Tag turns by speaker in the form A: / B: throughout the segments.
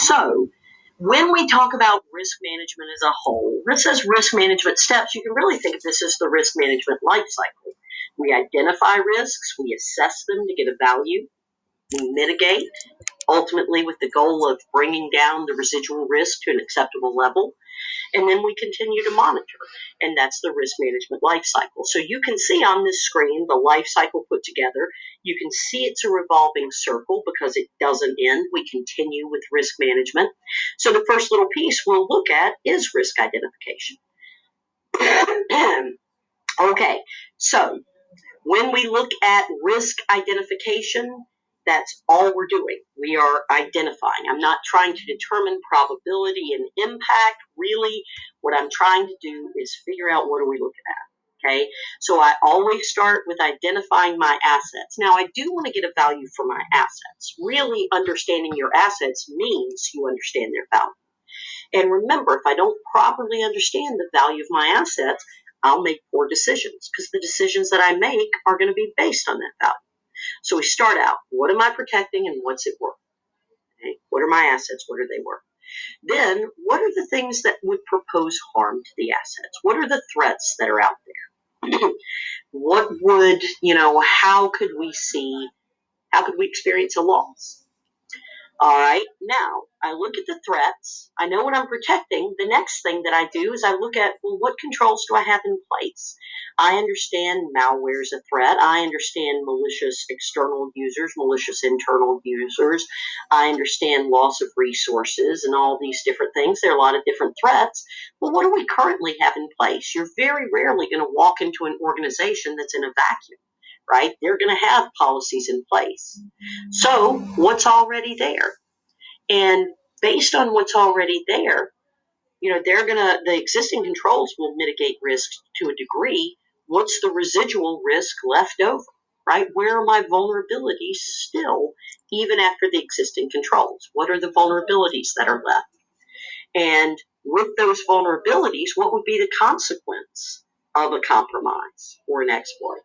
A: So when we talk about risk management as a whole, this says risk management steps. You can really think of this as the risk management life cycle. We identify risks, we assess them to get a value, we mitigate, ultimately with the goal of bringing down the residual risk to an acceptable level, and then we continue to monitor, and that's the risk management life cycle. So you can see on this screen the life cycle put together. You can see it's a revolving circle because it doesn't end. We continue with risk management. So the first little piece we'll look at is risk identification. Okay, so when we look at risk identification, that's all we're doing. We are identifying. I'm not trying to determine probability and impact. Really, what I'm trying to do is figure out what are we looking at. Okay, so I always start with identifying my assets. Now, I do want to get a value for my assets. Really understanding your assets means you understand their value. And remember, if I don't properly understand the value of my assets, I'll make poor decisions because the decisions that I make are going to be based on that value. So we start out, what am I protecting and what's it worth? Okay? What are my assets? What are they worth? Then, what are the things that would propose harm to the assets? What are the threats that are out there? What would, how could we experience a loss? All right, now I look at the threats. I know what I'm protecting. The next thing that I do is I look at, well, what controls do I have in place? I understand malware is a threat. I understand malicious external users, malicious internal users. I understand loss of resources and all these different things. There are a lot of different threats. Well, what do we currently have in place? You're very rarely going to walk into an organization that's in a vacuum. Right? They're going to have policies in place. So what's already there? And based on what's already there, the existing controls will mitigate risk to a degree. What's the residual risk left over? Right? Where are my vulnerabilities still, even after the existing controls? What are the vulnerabilities that are left? And with those vulnerabilities, what would be the consequence of a compromise or an exploit?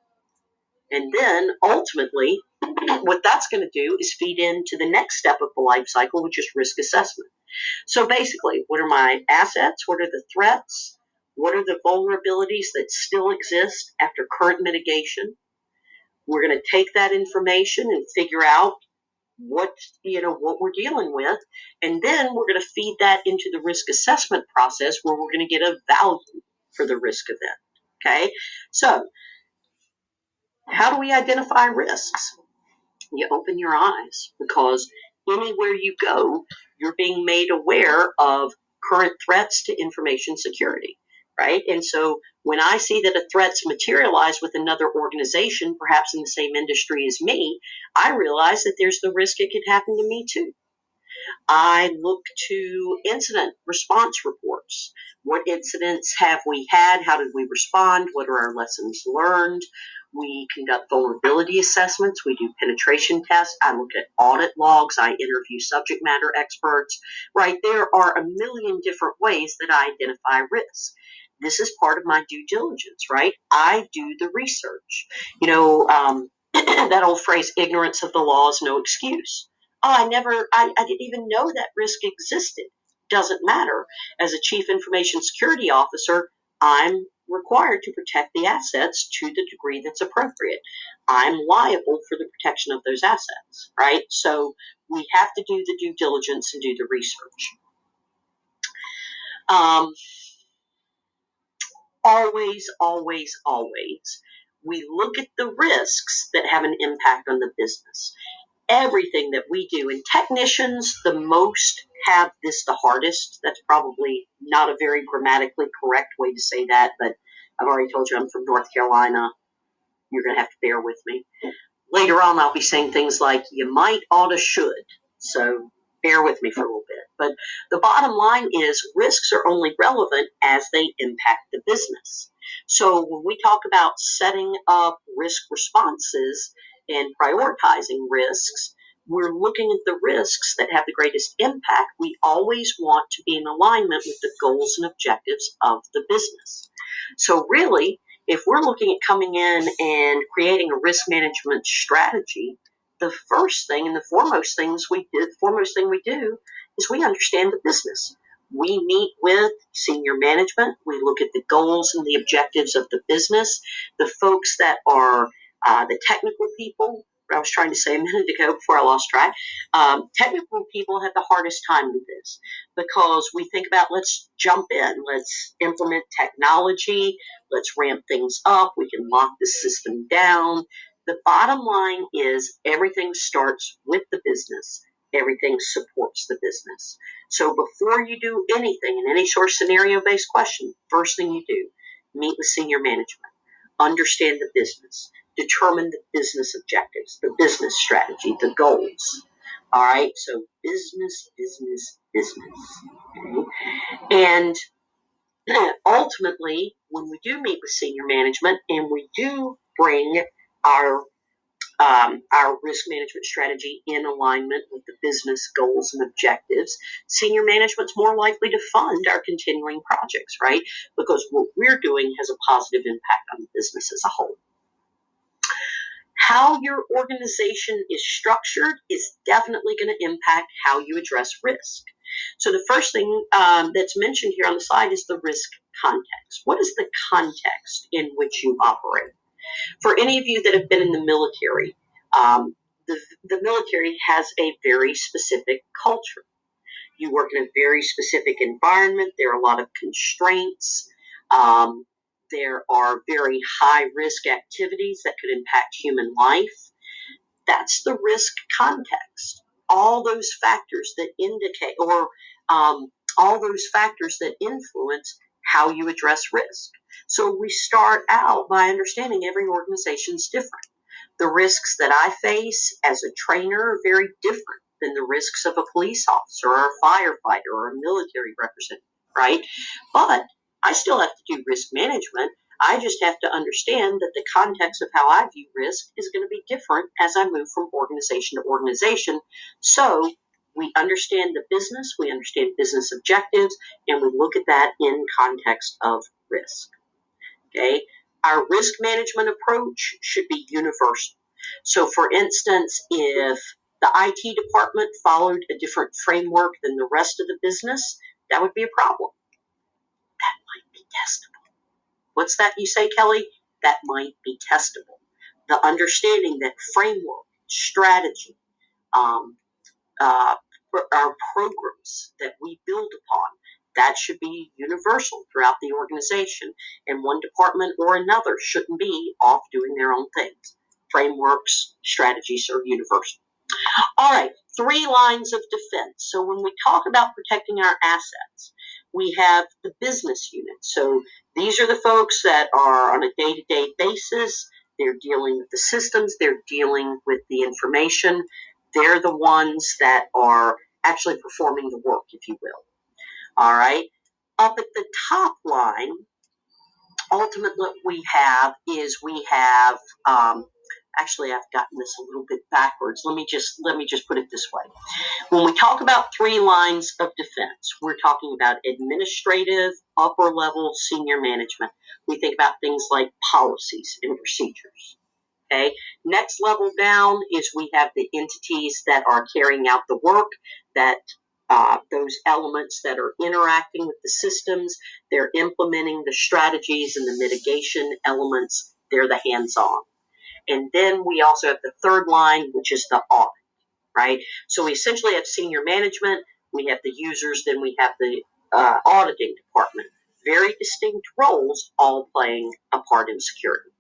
A: And then ultimately, what that's going to do is feed into the next step of the life cycle, which is risk assessment. So basically, what are my assets? What are the threats? What are the vulnerabilities that still exist after current mitigation? We're going to take that information and figure out what we're dealing with, and then we're going to feed that into the risk assessment process where we're going to get a value for the risk event. Okay, so how do we identify risks? You open your eyes because anywhere you go, you're being made aware of current threats to information security, right? And so when I see that a threat's materialized with another organization, perhaps in the same industry as me, I realize that there's the risk it could happen to me too. I look to incident response reports. What incidents have we had? How did we respond? What are our lessons learned? We conduct vulnerability assessments. We do penetration tests. I look at audit logs. I interview subject matter experts, right? There are a million different ways that I identify risk. This is part of my due diligence, right? I do the research. That old phrase, ignorance of the law is no excuse. Oh, I didn't even know that risk existed. Doesn't matter. As a chief information security officer, I'm required to protect the assets to the degree that's appropriate. I'm liable for the protection of those assets, right? So we have to do the due diligence and do the research. Always, we look at the risks that have an impact on the business. Everything that we do, and technicians the most have this the hardest. That's probably not a very grammatically correct way to say that, but I've already told you I'm from North Carolina. You're going to have to bear with me. Later on, I'll be saying things like you might, oughta, should. So bear with me for a little bit. But the bottom line is risks are only relevant as they impact the business. So when we talk about setting up risk responses and prioritizing risks, we're looking at the risks that have the greatest impact. We always want to be in alignment with the goals and objectives of the business. So really, if we're looking at coming in and creating a risk management strategy, the first thing and the foremost thing we do is we understand the business. We meet with senior management. We look at the goals and the objectives of the business. The folks that are the technical people, I was trying to say a minute ago before I lost track. Technical people have the hardest time with this because we think about, let's jump in, let's implement technology, let's ramp things up, we can lock the system down. The bottom line is everything starts with the business. Everything supports the business. So before you do anything in any sort of scenario-based question, first thing you do, meet with senior management, understand the business, determine the business objectives, the business strategy, the goals. All right, so business, business, business. Okay? And ultimately, when we do meet with senior management and we do bring our risk management strategy in alignment with the business goals and objectives, senior management's more likely to fund our continuing projects, right? Because what we're doing has a positive impact on the business as a whole. How your organization is structured is definitely going to impact how you address risk. So the first thing that's mentioned here on the slide is the risk context. What is the context in which you operate? For any of you that have been in the military, the military has a very specific culture. You work in a very specific environment. There are a lot of constraints. There are very high risk activities that could impact human life. That's the risk context. All those factors that indicate, or all those factors that influence how you address risk. So we start out by understanding every organization is different. The risks that I face as a trainer are very different than the risks of a police officer or a firefighter or a military representative, right? But I still have to do risk management. I just have to understand that the context of how I view risk is going to be different as I move from organization to organization. So we understand the business, we understand business objectives, and we look at that in context of risk. Okay? Our risk management approach should be universal. So, for instance, if the IT department followed a different framework than the rest of the business, that would be a problem. That might be testable. What's that you say, Kelly? That might be testable. The understanding that framework, strategy, our programs that we build upon, that should be universal throughout the organization, and one department or another shouldn't be off doing their own things. Frameworks, strategies are universal. All right, 3 lines of defense. So when we talk about protecting our assets, we have the business unit. So these are the folks that are on a day-to-day basis. They're dealing with the systems. They're dealing with the information. They're the ones that are actually performing the work, if you will. All right. Up at the top line, ultimately what we have is actually I've gotten this a little bit backwards. Let me just put it this way. When we talk about 3 lines of defense, we're talking about administrative, upper level, senior management. We think about things like policies and procedures. Okay. Next level down is we have the entities that are carrying out the work, that those elements that are interacting with the systems, they're implementing the strategies and the mitigation elements, they're the hands-on. And then we also have the third line, which is the audit, right? So we essentially have senior management, we have the users, then we have the auditing department. Very distinct roles, all playing a part in security.